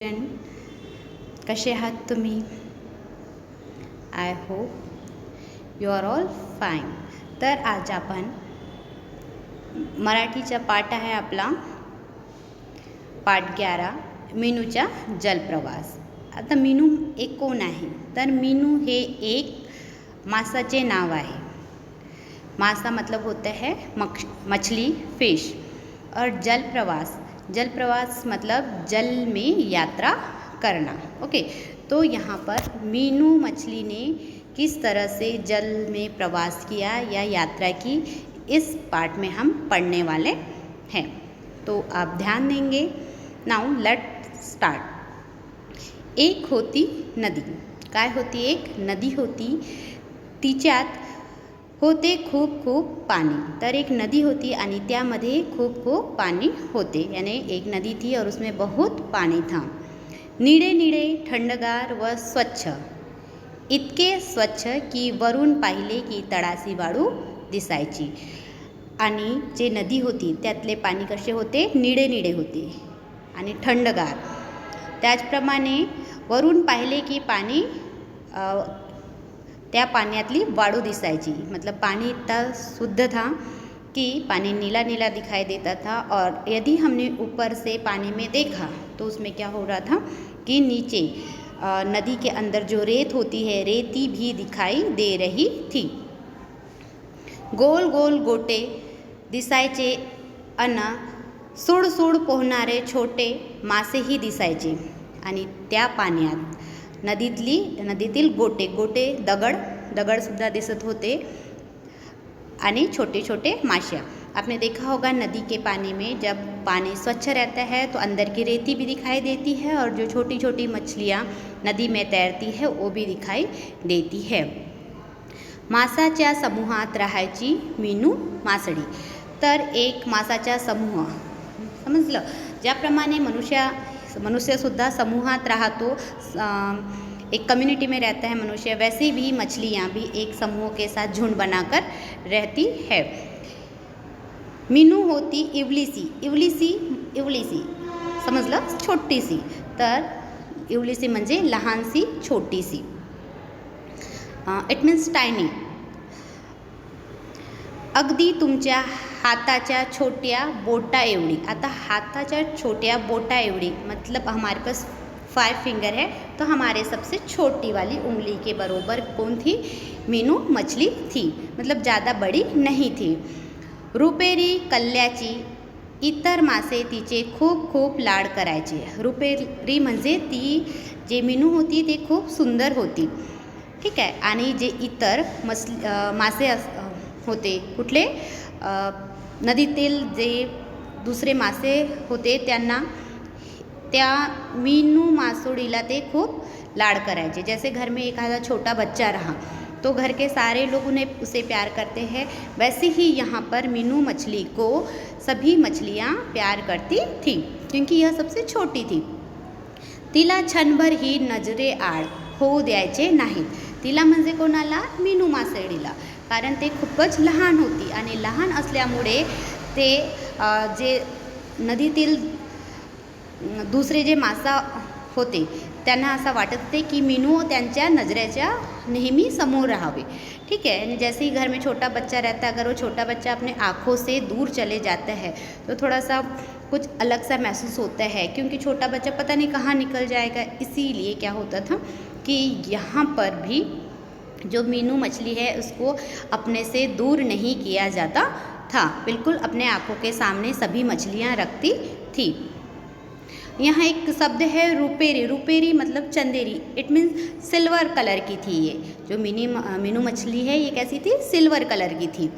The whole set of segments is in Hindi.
कसे आहात तुम्ही? I hope you are all fine. तर आज आपण मराठीचा पाठ आहे आपला पाठ 11 मीनूचा जलप्रवास. आता मीनू एक कोण आहे? तर मीनू हे एक मासाचे नाव आहे. मासा मतलब होता है मछली, फिश. और जलप्रवास मतलब जल में यात्रा करना. ओके, तो यहाँ पर मीनू मछली ने किस तरह से जल में प्रवास किया या यात्रा की, इस पार्ट में हम पढ़ने वाले हैं. तो आप ध्यान देंगे. Now let start. एक होती नदी. काय होती? एक नदी होती. तिच्यात होते खूप खूप पाणी. तर एक नदी होती आणि त्यामध्ये खूप खूप पाणी होते. यानी एक नदी थी और उसमें बहुत पानी था. निळे निळे, थंडगार व स्वच्छ. इतके स्वच्छ की वरून पाहिले की तळाशी वाळू दिसायची. आणि जे नदी होती त्यातले पाणी कसे होते? निळे निळे होते आणि थंडगार. त्याचप्रमाणे वरून पाहिले की पाणी त्या पाण्यातली वाळू दिसायची. मतलब पानी इतना शुद्ध था कि पानी नीला नीला दिखाई देता था. और यदि हमने ऊपर से पानी में देखा तो उसमें क्या हो रहा था कि नीचे नदी के अंदर जो रेत होती है, रेती भी दिखाई दे रही थी. गोल गोल गोटे दिसायचे अन सूड सूड पोहणारे छोटे मासेही दिसायचे. आणि त्या पाण्यात नदीतील गोटे दगड़सुद्धा दिसत होते आणि छोटे छोटे माशा. आपने देखा होगा नदी के पानी में जब पानी स्वच्छ रहता है तो अंदर की रेती भी दिखाई देती है और जो छोटी छोटी मछलियाँ नदी में तैरती है वो भी दिखाई देती है. मासाच्या समूहात राहायची मीनू मासडी. तर एक मासाचा समूह, समजलं? ज्याप्रमाणे मनुष्यसुद्धा समूहात राहतो, एक कम्युनिटी में रहता है मनुष्य, वैसे भी मछलियाँ भी एक समूह के साथ झुंड बनाकर रहती है. मीनू होती इवलीसी. समजलं? छोटीसी. तर इवलीसी म्हणजे लहानसी, छोटीसी. It means tiny. अगदी तुमच्या हाताच्या छोट्या बोटा एवढी. आता हाताच्या छोट्या बोटा एवढी मतलब हमारे पास 5 फिंगर है, तो हमारे सबसे छोटी वाली उंगली के बरोबर कौन थी? मीनू मछली थी. मतलब ज़्यादा बड़ी नहीं थी. रुपेरी कल्ल्याची इतर मासे तिचे खूप खूप लाड करायचे. रुपेरी म्हणजे ती जे मीनू होती ते खूप सुंदर होती. ठीक आहे. आणि जे इतर मासे होते, कुठले? नदीतील जे दुसरे मासे होते त्यांना त्या मीनू मासोड़ीला ते खूप लाड करायचे. जैसे घर में एक आधा छोटा बच्चा रहा तो घर के सारे लोग उसे प्यार करते हैं, वैसे ही यहाँ पर मीनू मछली को सभी मछलियाँ प्यार करती थी क्योंकि यह सबसे छोटी थी. तिला क्षणभर ही नजरे आड होऊ द्यायचे नाहीत. तिला म्हणजे कोणाला? मीनू मासळीला. कारण ते खूपच लहान होती आणि लहान असल्यामुळे ते जे नदीतील दुसरे जे मासा होते त्यांना असं वाटत होते की मीनू त्यांच्या नजरेच्या नेहमी समोर राहावे. ठीक है. जैसे ही घर में छोटा बच्चा रहता है, अगर वो छोटा बच्चा अपने आँखों से दूर चले जाता है तो थोड़ा सा कुछ अलग सा महसूस होता है क्योंकि छोटा बच्चा पता नहीं कहाँ निकल जाएगा. इसीलिए क्या होता था कि यहाँ पर भी जो मीनू मछली है उसको अपने से दूर नहीं किया जाता था. बिल्कुल अपने आँखों के सामने सभी मछलियाँ रखती थी. यहाँ एक शब्द है रुपेरी. रुपेरी मतलब Chanderi. It means silver colour की थी. ये जो मीनू मछली है ये कैसी थी? सिल्वर कलर की थी.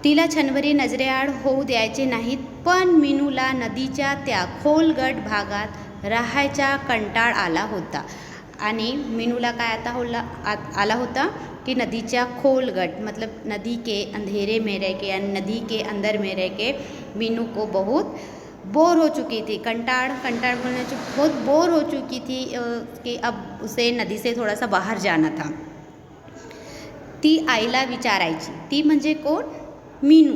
तिला क्षणभरी नजरेआड होऊ द्यायचे नाहीत, पण मीनूला नदीच्या त्या खोलगट भागात राहायचा कंटाळ आला होता. आणि मीनूला काय आला होता कि नदीच्या खोलगट मतलब नदी के अंधेरे में रह के यानी नदी के अंदर में रह के मीनू को बहुत बोर हो चुकी थी. कंटाळ बोलने से बहुत बोर हो चुकी थी कि अब उसे नदी से थोड़ा सा बाहर जाना था. ती आईला विचारायची. ती म्हणजे कोण? मीनू.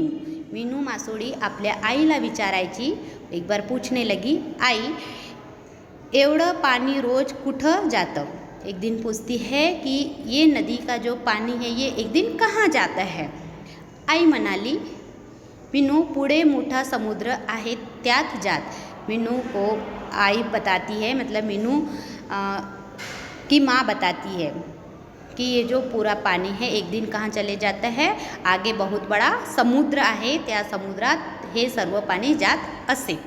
मीनू मासोळी आपल्या आईला विचारायची. एक बार पूछने लगी, आई एवढं पानी रोज कुठं जातं. एक दिन पूछती है कि ये नदी का जो पानी है ये एक दिन कहाँ जाता है. आई म्हणाली, मीनू पुढे मोठा समुद्र आहे त्यात जात. मीनू को आई बताती है, मतलब मीनू की माँ बताती है कि ये जो पूरा पानी है एक दिन कहाँ चले जाता है, आगे बहुत बड़ा समुद्र आहे, त्या समुद्रात हे सर्व पाणी जात असे.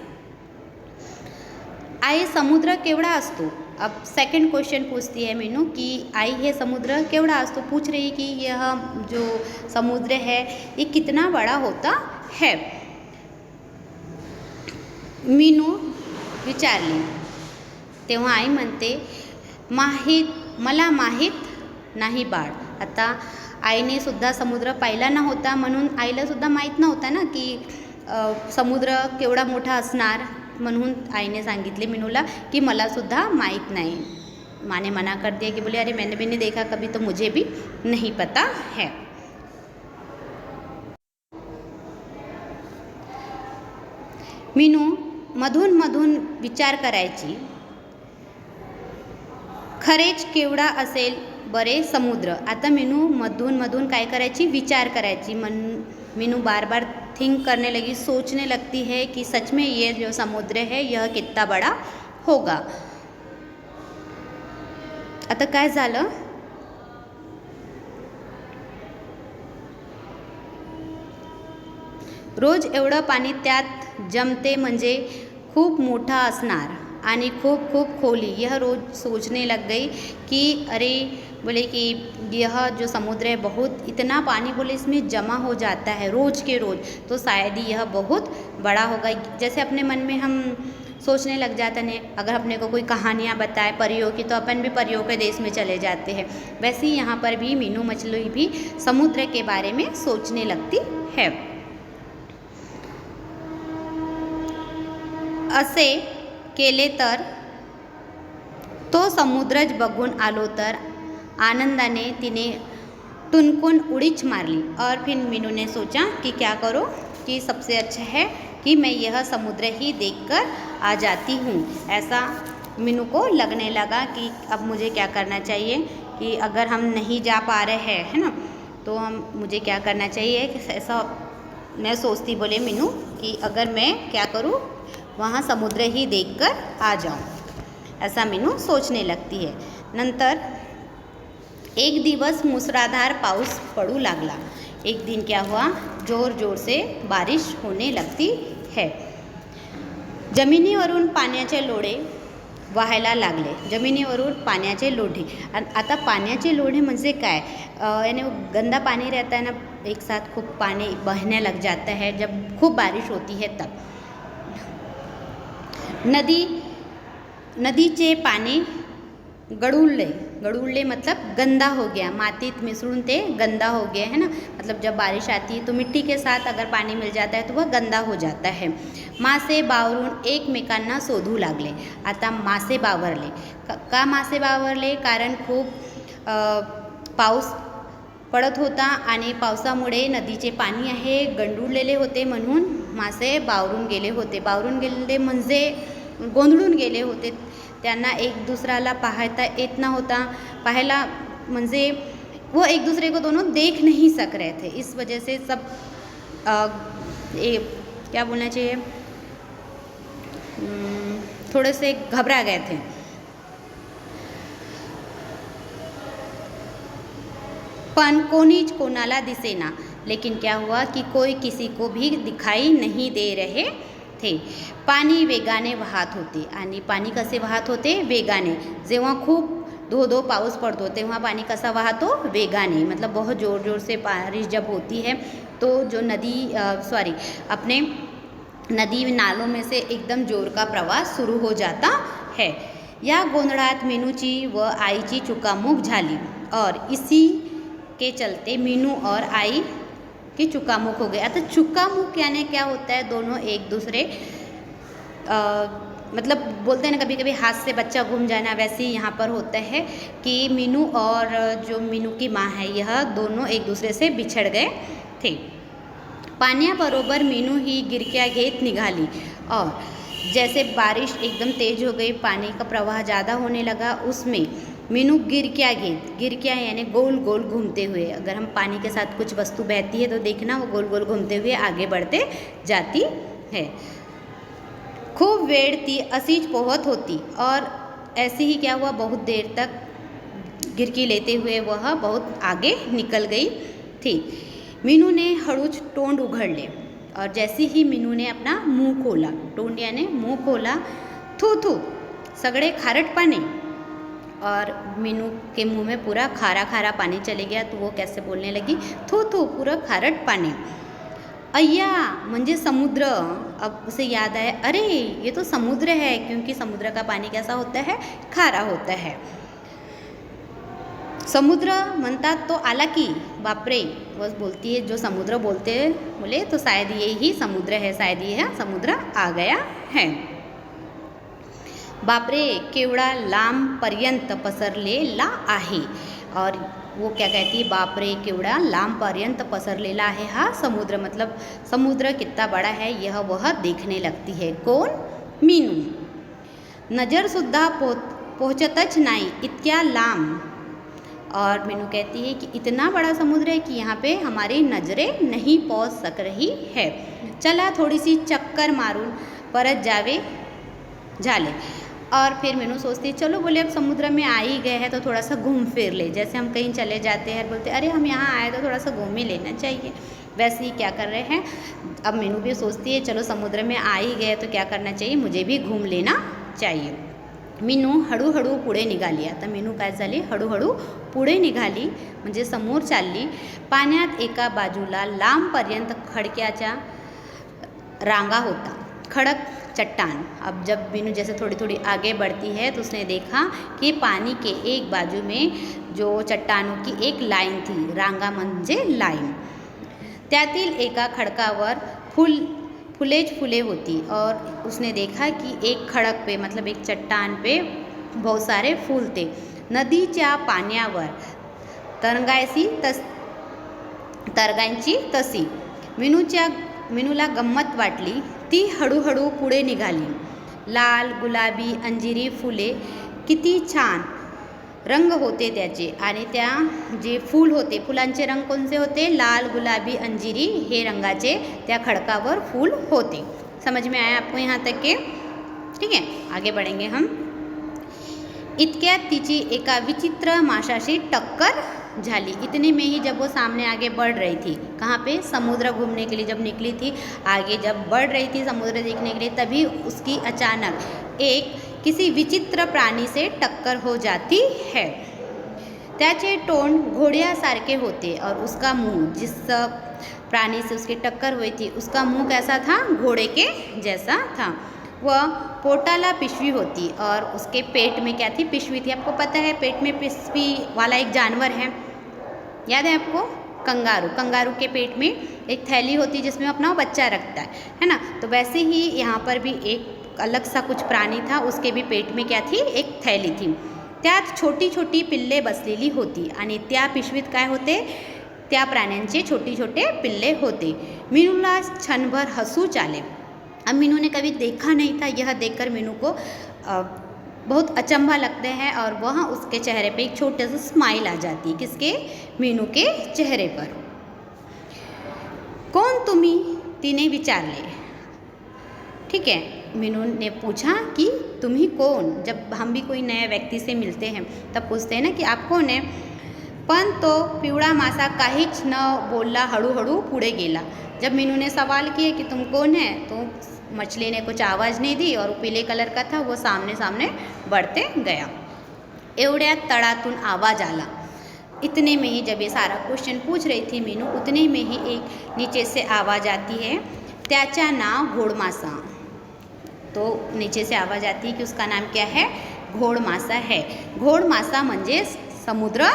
आई समुद्र केवढा असतो. अब सेकंड क्वेश्चन पूछती है मीनू कि आई ये समुद्र केवढा असतो. पूछ रही कि यह जो समुद्र है ये कितना बड़ा होता है. मीनू विचारली तेव्हा आई म्हणते, मला माहीत नाही बाळ. आता आईने सुद्धा समुद्र पाहिला नव्हता, म्हणून आईला सुद्धा माहीत नव्हता ना की समुद्र केवढा मोठा असणार. म्हणून आईने सांगितले मीनूला की मला सुद्धा माहीत नाही. माने मना कर दिया कि बोले अरे मैंने भी नहीं देखा कभी, तो मुझे भी नहीं पता है. मीनू मधून मधून विचार करायची, खरेच केवढा असेल बरे समुद्र. आता मीनू मधून मधून काय करायची, विचार करायची. मीनू बार बार थिंक करने लगी, सोचने लगती है कि सच में ये जो समुद्र है यह कितना बड़ा होगा. आता काय झालं, रोज एवढं पाणी त्यात जमते म्हणजे खूप मोठा असणार आणि खूप खूप खोली. यह रोज सोचने लग गई कि अरे बोले कि यह जो समुद्र है बहुत इतना पानी बोले इसमें जमा हो जाता है रोज़ के रोज़, तो शायद ही यह बहुत बड़ा होगा. जैसे अपने मन में हम सोचने लग जाते हैं, अगर अपने को कोई कहानियाँ बताए परियों की तो अपन भी परियों के देश में चले जाते हैं. वैसे ही यहाँ पर भी मीनू मछली भी समुद्र के बारे में सोचने लगती है. असे केले तर तो समुद्रच बघून आलो तर. आनंदाने तिने टुनकुन उड़ीच मारली. और फिर मीनू ने सोचा कि क्या करो कि सबसे अच्छा है कि मैं यह समुद्र ही देखकर आ जाती हूँ. ऐसा मीनू को लगने लगा कि अब मुझे क्या करना चाहिए कि अगर हम नहीं जा पा रहे हैं है ना, तो मुझे क्या करना चाहिए. ऐसा मैं सोचती बोले मीनू कि अगर मैं क्या करूँ वहाँ समुद्र ही देखकर आ जाऊँ. ऐसा मीनू सोचने लगती है. नंतर एक दिवस मुसळधार पाऊस पडू लागला. एक दिन क्या हुआ, जोर जोर से बारिश होने लगती है. जमिनीवरून पाण्याचे लोढे वाहायला लागले. जमिनीवरून पाण्याचे लोढे. आता पाण्याचे लोढे म्हणजे काय, यानी गंदा पानी रहता है ना, एक साथ खूब पानी बहने लग जाता है जब खूब बारिश होती है तब. नदीचे पाणी गडुड़ले मतलब गंदा हो गया. मातीत मिसळून ते गंदा हो गया है ना, मतलब जब बारिश आती है तो मिट्टी के साथ अगर पानी मिल जाता है तो वह गंदा हो जाता है. मासे बावरून एकमेकांना शोधू लागले. आता मासे बावरले. का मासे बावरले, कारण खूप पाऊस पडत होता आणि पावसामुळे नदीचे पाणी आहे गंडुळलेले होते, म्हणून मासे बावरून गेले होते. बावरून गेले म्हणजे गोंधळून गेले होते. त्यांना एक दूसराला पाहता येत नव्हता. पाहायला म्हणजे वो एक दूसरे को दोनों देख नहीं सक रहे थे. इस वजह से सब क्या बोलना चाहिए, थोड़े से घबरा गए थे. पण कोणीच कोणाला दिसेना. लेकिन क्या हुआ कि कोई किसी को भी दिखाई नहीं दे रहे थे. पाणी वेगाने वाहत होते. आणि पाणी कसे वाहत होते, वेगाने. जेव्हा खूप धो पाऊस पड़तो तेव्हा पानी कसा वाहतो, वेगाने. मतलब बहुत ज़ोर ज़ोर से बारिश जब होती है तो जो अपने नदी नालों में से एकदम जोर का प्रवाह शुरू हो जाता है. या गोंधळात मीनूची व आईची चुकामुक झाली और इसी के चलते मीनू और आई की चुकामुक हो गई. आता चुकामुक यानी क्या होता है, दोनों एक दूसरे मतलब बोलते हैं ना कभी कभी हाथ से बच्चा घूम जाना, वैसे ही यहाँ पर होता है कि मीनू और जो मीनू की माँ है यह दोनों एक दूसरे से बिछड़ गए थे. पाण्याबरोबर मीनू ही गिरक्या घेत निघाली। और जैसे बारिश एकदम तेज हो गई, पानी का प्रवाह ज़्यादा होने लगा, उसमें मीनू गिरक्या घेत, गिरक्या यानी गोल गोल घूमते हुए, अगर हम पानी के साथ कुछ वस्तु बहती है तो देखना वो गोल गोल घूमते हुए आगे बढ़ते जाती है। खूब वेळ ती असीच पोहत होती, और ऐसे ही क्या हुआ, बहुत देर तक गिरकी लेते हुए वह बहुत आगे निकल गई थी। मीनू ने हळूच तोंड उघडले, और जैसे ही मीनू ने अपना मुंह खोला, तोंड यानी मुंह खोला, थू थू सगड़े खारट पानी, और मीनू के मुंह में पूरा खारा खारा पानी चले गया, तो वो कैसे बोलने लगी, थू थू पूरा खारट पानी। अय्या म्हणजे समुद्र। अब उसे याद आया, अरे ये तो समुद्र है, क्योंकि समुद्र का पानी कैसा होता है, खारा होता है। समुद्र म्हणतात तो आला की, बापरे, बस बोलती है, जो समुद्र बोलते बोले तो शायद ये ही समुद्र है, शायद ये समुद्र आ गया है। बापरे केवड़ा लांब पर्यंत पसरलेला आहे, और वो क्या कहती है, बापरे केवड़ा लांब पर्यंत पसरलेला आहे, हा समुद्र, मतलब समुद्र कितना बड़ा है यह वह देखने लगती है। कौन, मीनू। नज़रसुद्धा पोहोचतच नाही इतक्या लांब, और मीनू कहती है कि इतना बड़ा समुद्र है कि यहाँ पे हमारी नज़रें नहीं पहुँच सक रही है। चला थोड़ी सी चक्कर मारून परत जावे झाले। और फिर मीनू सोचती है, चलो बोले अब समुद्र में आ ही गए हैं तो थोड़ा सा घूम फिर ले, जैसे हम कहीं चले जाते हैं, बोलते अरे हम यहाँ आए तो थोड़ा सा घूम ही लेना चाहिए, वैसे ही क्या कर रहे हैं, अब मीनू भी सोचती है चलो समुद्र में आ ही गए तो क्या करना चाहिए, मुझे भी घूम लेना चाहिए। मीनू हळूहळू पुढे निघाली। आता मीनू काय झाली, हळूहळू पुढे निघाली म्हणजे समोर चालली। पाण्यात एका बाजूला लांबपर्यंत खडक्याच्या रांगा होता, खड़क चट्टान। अब जब मीनू जैसे थोड़ी थोड़ी आगे बढ़ती है तो उसने देखा कि पानी के एक बाजू में जो चट्टानों की एक लाइन थी, रांगा म्हणजे लाइन, त्यातील एका खडकावर फुलेच फुले होती, और उसने देखा कि एक खड़क पे, मतलब एक चट्टान पे बहुत सारे फूल थे। नदीच्या पाण्यावर तरंगांची तसी। मीनूला गंमत वाटली, ती हळूहळू पुढे निघाली। लाल, गुलाबी, अंजिरी फुले, किती छान रंग होते त्याचे, आणि त्या जे फूल होते, फुलांचे रंग कोणते होते, लाल, गुलाबी, अंजिरी हे रंगाचे त्या खडकावर फूल होते। समझ में आया आपको यहाँ तक के? ठीक है, आगे बढ़ेंगे हम। इतक्यात तिची एका विचित्र माशाशी टक्कर झाली। इतने में ही जब वो सामने आगे बढ़ रही थी, कहाँ पे, समुद्र घूमने के लिए जब निकली थी, आगे जब बढ़ रही थी समुद्र देखने के लिए, तभी उसकी अचानक एक किसी विचित्र प्राणी से टक्कर हो जाती है। त्याचे तोंड घोड़ियासारखे होते, और उसका मुंह, जिस प्राणी से उसकी टक्कर हुई थी उसका मुंह कैसा था, घोड़े के जैसा था। वह पोटाला पिशवी होती, और उसके पेट में क्या थी, पिशवी थी। आपको पता है पेट में पिशवी वाला एक जानवर है, याद है आपको, कंगारू। कंगारू के पेट में एक थैली होती जिसमें अपना बच्चा रखता है ना। तो वैसे ही यहाँ पर भी एक अलग सा कुछ प्राणी था, उसके भी पेट में क्या थी, एक थैली थी। त्यात छोटी छोटी पिल्ले बसलेली होती, आणि त्या पिशवीत काय होते, त्या प्राण्यांचे छोटे छोटे पिल्ले होते। मीनूला क्षणभर हंसू चाले। अब मीनू ने कभी देखा नहीं था, यह देखकर मीनू को बहुत अचंभा लगते हैं, और वह उसके चेहरे पे एक छोटे सा स्माइल आ जाती है। किसके, मीनू के चेहरे पर। कौन तुम्ही, तिने विचारले। ठीक है, मीनू ने पूछा कि तुम्ही कौन। जब हम भी कोई नया व्यक्ति से मिलते हैं तब पूछते हैं ना कि आप कौन है। पण तो पिवळा मासा काहीच न बोलला, हळूहळू पुढे गेला। जब मीनू ने सवाल किए कि तुम कौन है, तो मछली ने कुछ आवाज़ नहीं दी, और पीले कलर का था, वो सामने सामने बढ़ते गया। एवढ्यात तळातून आवाज़ आला। इतने में ही, जब ये सारा क्वेश्चन पूछ रही थी मीनू, उतने में ही एक नीचे से आवाज़ आती है, त्याचा नाव घोड़मासा। तो नीचे से आवाज़ आती है कि उसका नाम क्या है, घोड़मासा है। घोड़मासा म्हणजे समुद्र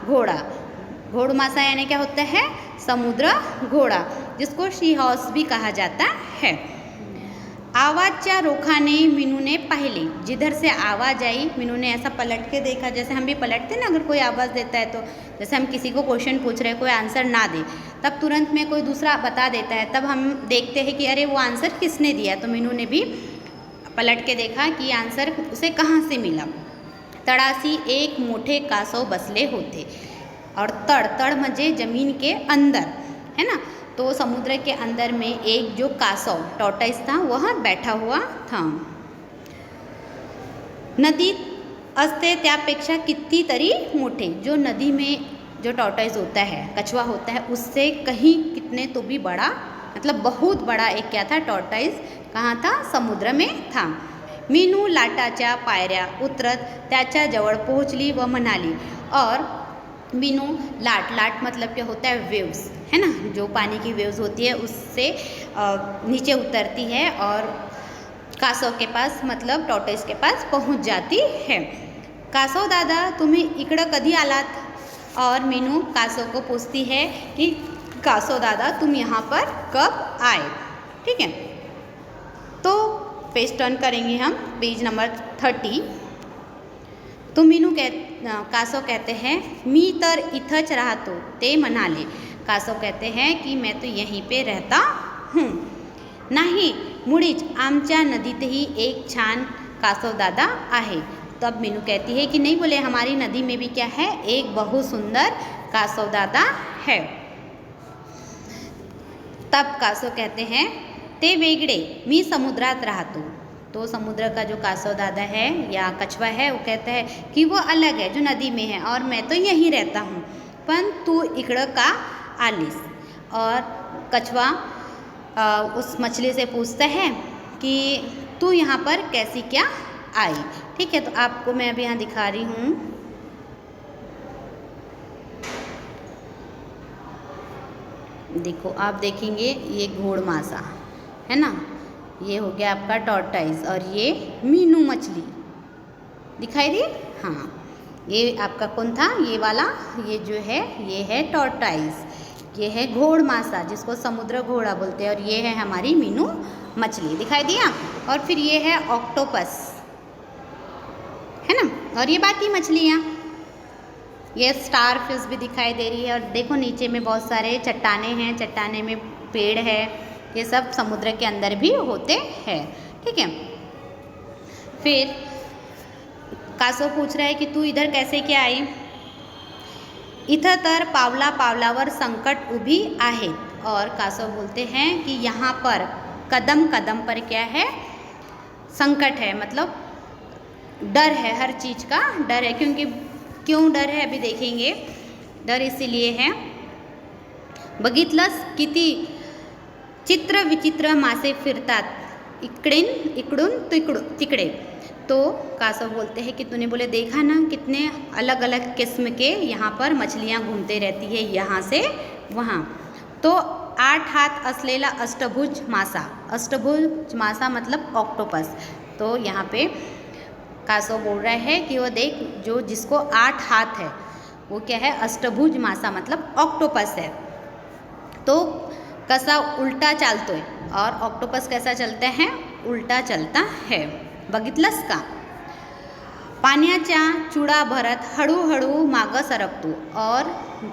घोड़ा। घोड़मासा यानी क्या होता है, समुद्र घोड़ा, जिसको सी हॉर्स भी कहा जाता है। आवाजच्या रोखाने मीनू ने पाहिले, जिधर से आवाज़ आई मीनू ने ऐसा पलट के देखा, जैसे हम भी पलटते ना अगर कोई आवाज़ देता है तो, जैसे हम किसी को क्वेश्चन पूछ रहे हैं, कोई आंसर ना दे तब तुरंत में कोई दूसरा बता देता है, तब हम देखते हैं कि अरे वो आंसर किसने दिया। तो मीनू ने भी पलट के देखा कि आंसर उसे कहाँ से मिला। तड़ासी एक मोठे कासव बसले होते, और तड़ तड़ म्हणजे जमीन के अंदर, है ना। तो समुद्र के अंदर में एक जो कासव टॉर्टोइस था वह बैठा हुआ था। नदी असते त्यापेक्षा कितीतरी मोठे, जो नदी में जो टॉर्टोइस होता है, कछुआ होता है, उससे कहीं कितने तो भी बड़ा, मतलब बहुत बड़ा एक क्या था, टॉर्टोइस कहाँ था, समुद्र में था। मीनू लाटाच्या पायऱ्या उतरत त्याच्या जवळ पोहोचली व म्हणाली, और मीनू लाट, लाट मतलब क्या होता है, वेव्स, है ना, जो पानी की वेव्स होती है उससे नीचे उतरती है और कासव के पास मतलब टॉर्टोइस के पास पहुंच जाती है। कासव दादा तुम्ही इकडं कधी आलात, और मीनू कासव को पूछती है कि कासव दादा तुम यहाँ पर कब आए। ठीक है, तो पेज टर्न करेंगे हम, पेज नंबर 30। तो मीनू कासव कहते हैं मी तर इथंच राहतो ते म्हणाले, कासव कहते हैं कि मैं तो यहीं पे रहता हूँ। नाही मुळीच आमच्या नदीतही एक छान कासव दादा आहे। तब मीनू कहती है कि नहीं बोले, हमारी नदी में भी क्या है, एक बहुत सुंदर कासव दादा है। तब कासव कहते हैं ते वेगळे मी समुद्रात राहतो। तो समुद्र का जो कासव दादा है या कछुआ है वो कहता है कि वो अलग है, जो नदी में है, और मैं तो यहीं रहता हूँ, पण तू इकडं का आलीस। और कछुआ उस मछली से पूछता है कि तू यहाँ पर कैसी क्या आई। ठीक है, तो आपको मैं अभी यहाँ दिखा रही हूँ। देखो आप देखेंगे ये घोड़मासा है ना, ये हो गया आपका टॉर्टोइस, और ये मीनू मछली दिखाई दी। हाँ, ये आपका कौन था, ये वाला, ये जो है ये है टॉर्टोइस, ये है घोड़मासा जिसको समुद्र घोड़ा बोलते हैं, और ये है हमारी मीनू मछली, दिखाई दिया। और फिर ये है ऑक्टोपस, है ना, और ये बाकी मछलियाँ, ये स्टार फिश भी दिखाई दे रही है। और देखो नीचे में बहुत सारे चट्टाने हैं, चट्टाने में पेड़ है, ये सब समुद्र के अंदर भी होते हैं। ठीक है, फिर कासव पूछ रहा है कि तू इधर कैसे क्या आई। इथं तर पावला पावलावर संकट उभी आहेत, और कासव बोलते हैं कि यहाँ पर कदम कदम पर क्या है, संकट है, मतलब डर है, हर चीज़ का डर है। क्योंकि क्यों डर है अभी देखेंगे। डर इसीलिए है, बघितलंस किती चित्र विचित्र मासे फिरतात इकडून तिकडे। तो कासव बोलते हैं कि तूने बोले देखा ना, कितने अलग अलग किस्म के यहाँ पर मछलियाँ घूमते रहती है, यहाँ से वहाँ। तो 8 हाथ असलेला अष्टभुज मासा, अष्टभुज मासा मतलब ऑक्टोपस। तो यहाँ पे कासव बोल रहा है कि वो देख, जो जिसको 8 हाथ है वो क्या है, अष्टभुज मासा मतलब ऑक्टोपस है। तो कसा उल्टा चालतोय, और ऑक्टोपस कैसा चलता है, उल्टा चलता है। बघितलंस का। पाण्याच्या चुडा भरत हळूहळू मागं सरकतो, और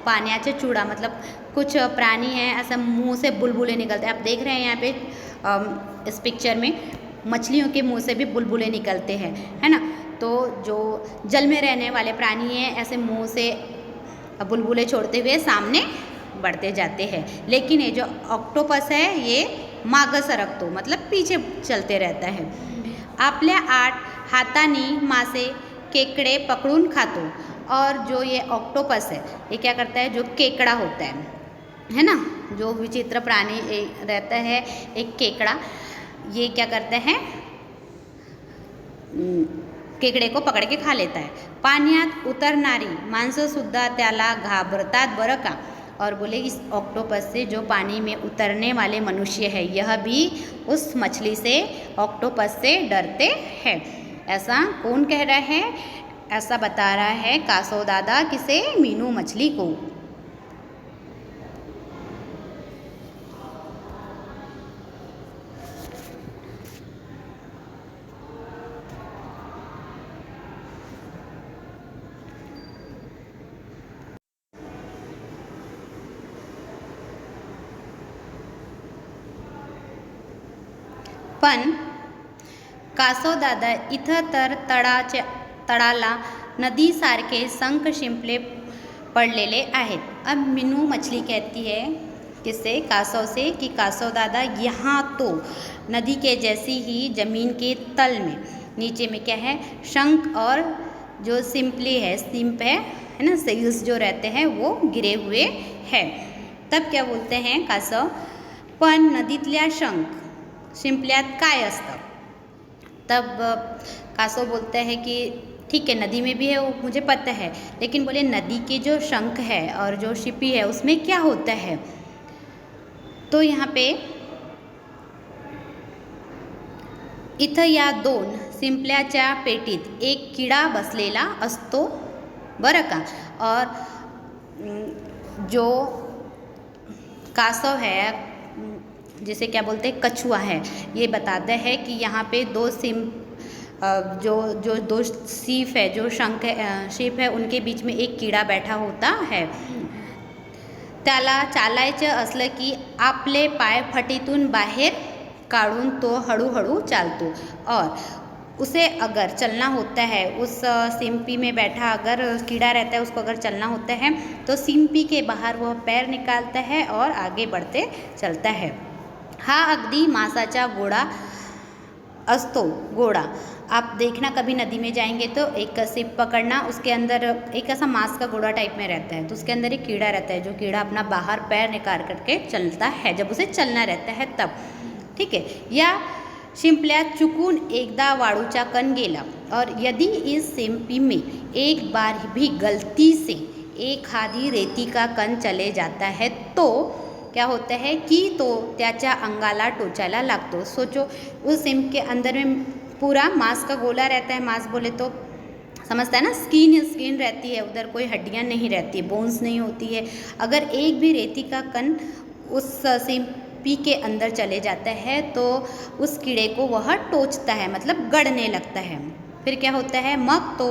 पाण्याचे चूड़ा मतलब कुछ प्राणी हैं ऐसा मुंह से बुलबुले निकलते हैं। आप देख रहे हैं यहाँ पे इस पिक्चर में मछलियों के मुंह से भी बुलबुले निकलते हैं, है ना। तो जो जल में रहने वाले प्राणी हैं ऐसे मुंह से बुलबुले छोड़ते हुए सामने बढ़ते जाते हैं। लेकिन ये जो ऑक्टोपस है ये मागं सरकतो मतलब पीछे चलते रहता है। आपल्या 8 हाथानी मासे केकड़े पकड़ून खातो, और जो ये ऑक्टोपस है ये क्या करता है, जो केकड़ा होता है ना, जो विचित्र प्राणी रहता है एक केकड़ा, ये क्या करता है, केकड़े को पकड़ के खा लेता है। पाण्यात उतरणारी माणसंसुद्धा त्याला घाबरतात बरं का। और बोले इस ऑक्टोपस से जो पानी में उतरने वाले मनुष्य है यह भी उस मछली से, ऑक्टोपस से डरते हैं। ऐसा कौन कह रहा है, ऐसा बता रहा है कासव दादा किसे, मीनू मछली को। पण कासव दादा इथं तर तळाला नदीसारखे शंख शिंपले पड़लेले आहेत. अब मीनू मछली कहती है किससे, कासव से, कि कासव दादा यहाँ तो नदी के जैसी ही जमीन के तल में नीचे में क्या है, शंख और जो सिंपली है, सिंप है ना, सेल्स जो रहते हैं वो गिरे हुए हैं. तब क्या बोलते हैं कासव, पण नदीतल्या शंख शिंपल्यात काय असतं. तब कासव बोलता है कि ठीक है नदी में भी है वो मुझे पता है, लेकिन बोले नदी के जो शंख है और जो शिपी है उसमें क्या होता है. तो यहाँ पे इथं या 2 शिंपल्याच्या पेटीत एक किडा बसलेला असतो बरं का. और जो कासव है जिसे क्या बोलते हैं, कछुआ है, ये बताते हैं कि यहाँ पे 2 जो 2 सीप है, जो शंख है, शिप है, उनके बीच में एक कीड़ा बैठा होता है. त्याला चालायचं असलं की आपले पाय फटीतून बाहेर काढून तो हळूहळू चालतो. और उसे अगर चलना होता है, उस सिंपी में बैठा अगर कीड़ा रहता है, उसको अगर चलना होता है तो सिंपी के बाहर वह पैर निकालता है और आगे बढ़ते चलता है. हा अगदी मांसाचा गोळा असतो. गोळा आप देखना कभी नदी में जाएंगे तो एक सिप पकड़ना, उसके अंदर एक ऐसा मांस का गोला टाइप में रहता है, तो उसके अंदर एक कीड़ा रहता है, जो कीड़ा अपना बाहर पैर निकाल करके चलता है जब उसे चलना रहता है तब. ठीक है. या शिंपल्यात चुकून एकदा वाळूचा कण गेला और यदि इस सिंपी में एक बार भी गलती से एक आधी रेती का कण चले जाता है तो क्या होता है कि तो त्याच्या अंगाला टोचायला लागतो. सोचो उस सिंप के अंदर में पूरा मांस का गोला रहता है, मांस बोले तो समझता है ना, स्किन रहती है, उधर कोई हड्डियाँ नहीं रहती, बोन्स नहीं होती है. अगर एक भी रेती का कण उस सिंपी के अंदर चले जाता है तो उस कीड़े को वह टोचता है, मतलब गड़ने लगता है. फिर क्या होता है, मग तो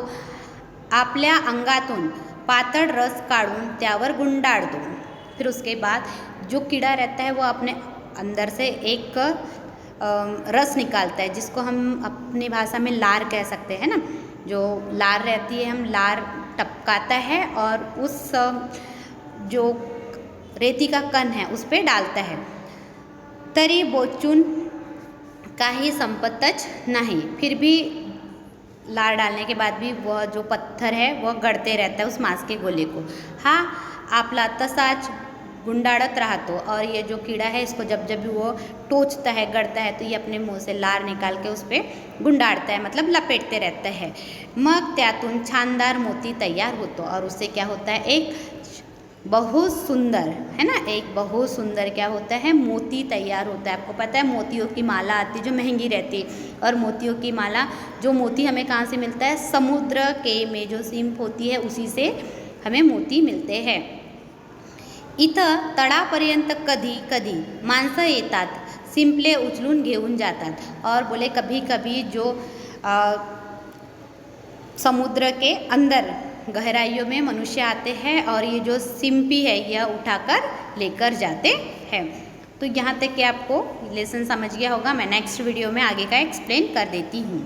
आपल्या अंगातून पातळ रस काढून त्यावर गुंडाळतो. फिर उसके बाद जो कीड़ा रहता है वो अपने अंदर से एक रस निकालता है, जिसको हम अपनी भाषा में लार कह सकते हैं ना. जो लार रहती है, हम लार टपकाता है और उस जो रेती का कण है उस पर डालता है. तरी बोचून काही संपतच नाही. फिर भी लार डालने के बाद भी वह जो पत्थर है वह गड़ते रहता है उस मांस के गोले को. हा आपला तसाच गुंडाड़त राहतो. और ये जो कीड़ा है इसको जब जब भी वो टोचता है, गड़ता है, तो ये अपने मुंह से लार निकाल के उस पर गुंडाड़ता है, मतलब लपेटते रहता है. मग त्यातून छानदार मोती तैयार होतो. और उससे क्या होता है, एक बहुत सुंदर है ना, एक बहुत सुंदर क्या होता है, मोती तैयार होता है. आपको पता है मोतियों की माला आती है जो महंगी रहती है, और मोतियों की माला, जो मोती हमें कहाँ से मिलता है, समुद्र के में जो सिंप होती है उसी से हमें मोती मिलते हैं. इथं तळापर्यंत कधी कधी माणसं येतात, सिंपले उचलून घेऊन जातात. और बोले कभी कभी जो समुद्र के अंदर गहराइयों में मनुष्य आते हैं और ये जो सिंपी है यह उठाकर लेकर जाते हैं. तो यहाँ तक कि आपको लेसन समझ गया होगा. मैं नेक्स्ट वीडियो में आगे का एक्सप्लेन कर देती हूँ.